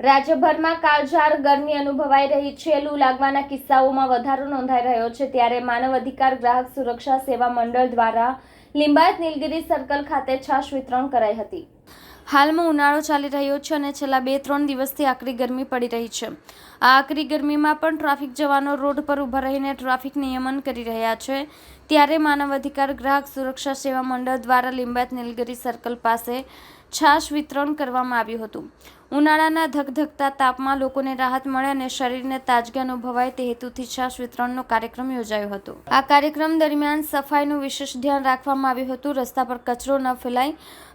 રાજ્યભરમાં કાળઝાળ ગરમી અનુભવાઈ રહી છે। લૂ લાગવાના કિસ્સાઓમાં વધારો નોંધાઈ રહ્યો છે, ત્યારે માનવ અધિકાર ગ્રાહક સુરક્ષા સેવા મંડળ દ્વારા લિંબાયત નીલગિરી સર્કલ ખાતે છાશ વિતરણ કરાઈ હતી। હાલમાં ઉનાળો ચાલી રહ્યો છે અને છેલ્લા 2-3 દિવસથી આકરી ગરમી પડી રહી છે। આ આકરી ગરમીમાં પણ ટ્રાફિક જવાનો રોડ પર ઊભા રહીને ટ્રાફિક નિયમન કરી રહ્યા છે, ત્યારે માનવ અધિકાર ગ્રાહક સુરક્ષા સેવા મંડળ દ્વારા લિંબાયત નીલગિરી સર્કલ પાસે છાશ વિતરણ કરવામાં આવ્યું હતું। ઉનાળાના ધગધગતા તાપમાં લોકોને રાહત મળે અને શરીરને તાજગી અનુભવાય તે હેતુથી છાશ વિતરણનો કાર્યક્રમ યોજાયો હતો। આ કાર્યક્રમ દરમિયાન સફાઈનું વિશેષ ધ્યાન રાખવામાં આવ્યું હતું। રસ્તા પર કચરો ન ફેલાય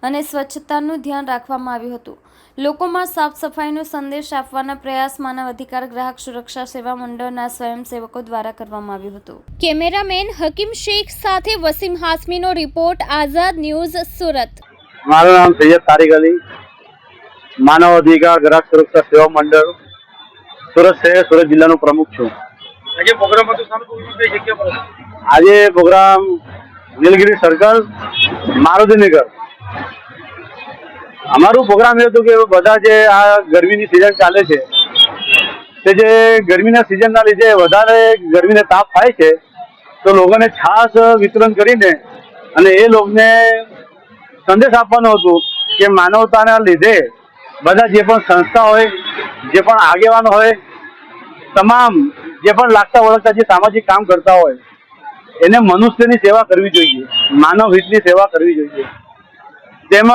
અને સ્વચ્છતાનું ધ્યાન રાખવામાં આવ્યું હતું। લોકોમાં સાફ સફાઈનો સંદેશ આપવાના પ્રયાસ માનવ અધિકાર ગ્રાહક સુરક્ષા સેવા મંડળના સ્વયંસેવકો દ્વારા કરવામાં આવ્યું હતું। કેમેરામેન હકીમ શેખ સાથે વસીમ હાસમીનો રિપોર્ટ, આઝાદ ન્યૂઝ, સુરત। મારું નામ સૈયદ તારિક અલી, માનવ અધિકાર ગ્રાહક સુરક્ષા સેવા મંડળ સુરત શહેર સુરત જિલ્લાનો પ્રમુખ છું। આજે પ્રોગ્રામ નીલગિરી સર્કલ મારુતિનગર। અમારું પ્રોગ્રામ એ હતું કે બધા જે આ ગરમીની સિઝન ચાલે છે તે જે ગરમીના સિઝનના લીધે વધારે ગરમીને તાપ થાય છે, તો લોકોને છાશ વિતરણ કરીને અને એ લોકોને સંદેશ આપવાનો હતું કે માનવતાના લીધે બધા જે પણ સંસ્થા હોય, જે પણ આગેવાનો હોય, તમામ જે પણ લાગતા વળગતા જે સામાજિક કામ કરતા હોય એને મનુષ્યની સેવા કરવી જોઈએ, માનવ હિતની સેવા કરવી જોઈએ। તેમજ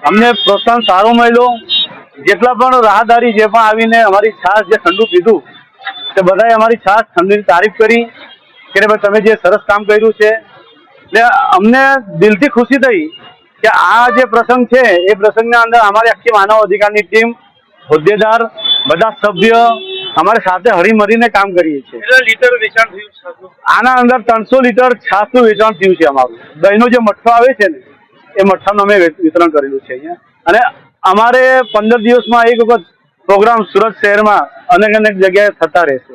અમને પ્રોત્સાહન સારું મળ્યું। જેટલા પણ રાહદારી જે પણ આવીને અમારી છાશ જે ઠંડુ પીધું તે બધાએ અમારી છાશ ઠંડીની તારીફ કરી કે ભાઈ તમે જે સરસ કામ કર્યું છે। એટલે અમને દિલથી ખુશી થઈ કે આ જે પ્રસંગ છે એ પ્રસંગના અંદર અમારી આખી માનવ અધિકારની ટીમ, હોદ્દેદાર, બધા સભ્ય અમારી સાથે હળીમળીને કામ કરીએ છીએ। કેટલા લીટર વેચાણ થયું? આના અંદર 300 લીટર છાશનું વેચાણ થયું છે। અમારું દહીંનો જે મઠ્ઠો આવે છે ને એ મઠ્ઠાનું અમે વિતરણ કરેલું છે અહીંયા। અને અમારે 15 દિવસમાં એક વખત પ્રોગ્રામ સુરત શહેરમાં અનેક જગ્યાએ થતા રહેશે।